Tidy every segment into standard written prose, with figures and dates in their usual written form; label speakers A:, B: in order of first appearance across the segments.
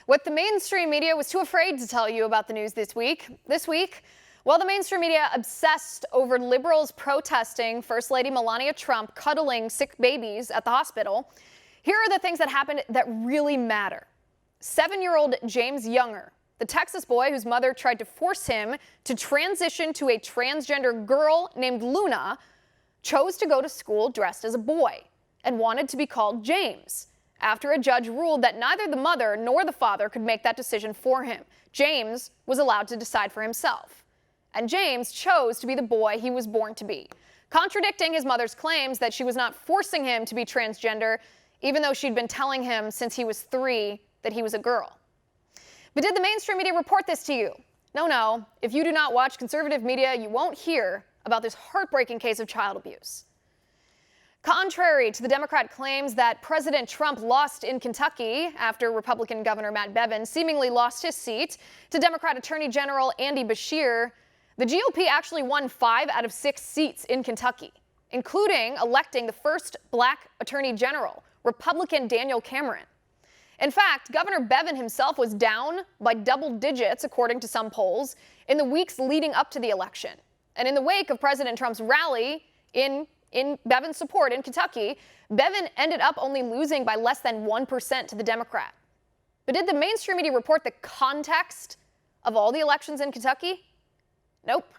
A: What the mainstream media was too afraid to tell you about the news this week. Well, the mainstream media obsessed over liberals protesting First Lady Melania Trump cuddling sick babies at the hospital. Here are the things that happened that really matter. 7-year-old James Younger, the Texas boy whose mother tried to force him to transition to a transgender girl named Luna, chose to go to school dressed as a boy and wanted to be called James, after a judge ruled that neither the mother nor the father could make that decision for him. James was allowed to decide for himself. And James chose to be the boy he was born to be, contradicting his mother's claims that she was not forcing him to be transgender, even though she'd been telling him since he was 3 that he was a girl. But did the mainstream media report this to you? No. If you do not watch conservative media, you won't hear about this heartbreaking case of child abuse. Contrary to the Democrat claims that President Trump lost in Kentucky after Republican Governor Matt Bevin seemingly lost his seat to Democrat Attorney General Andy Beshear, the GOP actually won 5 out of 6 seats in Kentucky, including electing the first black Attorney General, Republican Daniel Cameron. In fact, Governor Bevin himself was down by double digits, according to some polls, in the weeks leading up to the election. And in the wake of President Trump's rally in Bevin's support in Kentucky, Bevin ended up only losing by less than 1% to the Democrat. But did the mainstream media report the context of all the elections in Kentucky? Nope.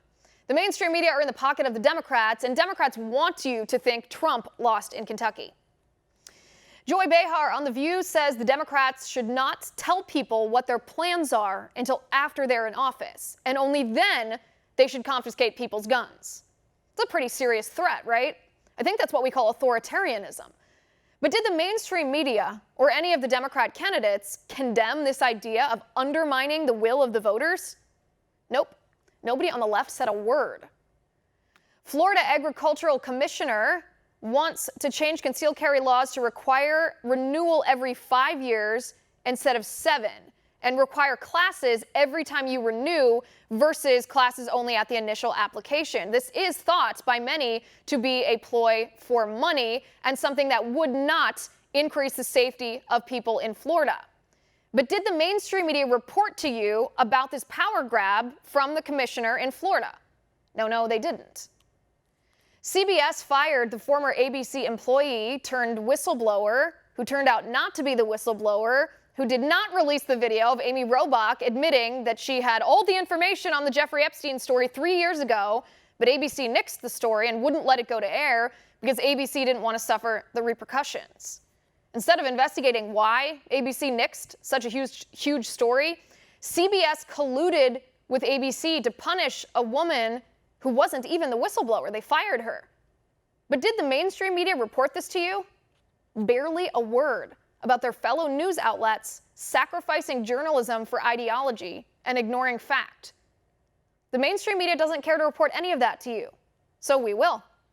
A: The mainstream media are in the pocket of the Democrats, and Democrats want you to think Trump lost in Kentucky. Joy Behar on The View says the Democrats should not tell people what their plans are until after they're in office, and only then they should confiscate people's guns. It's a pretty serious threat, right? I think that's what we call authoritarianism. But did the mainstream media or any of the Democrat candidates condemn this idea of undermining the will of the voters? Nope. Nobody on the left said a word. Florida Agricultural Commissioner wants to change concealed carry laws to require renewal every 5 years instead of 7, and require classes every time you renew versus classes only at the initial application. This is thought by many to be a ploy for money and something that would not increase the safety of people in Florida. But did the mainstream media report to you about this power grab from the commissioner in Florida? No, they didn't. CBS fired the former ABC employee turned whistleblower, who turned out not to be the whistleblower, who did not release the video of Amy Robach admitting that she had all the information on the Jeffrey Epstein story 3 years ago, but ABC nixed the story and wouldn't let it go to air because ABC didn't want to suffer the repercussions. Instead of investigating why ABC nixed such a huge story, CBS colluded with ABC to punish a woman who wasn't even the whistleblower. They fired her. But did the mainstream media report this to you? Barely a word about their fellow news outlets sacrificing journalism for ideology and ignoring fact. The mainstream media doesn't care to report any of that to you, so we will.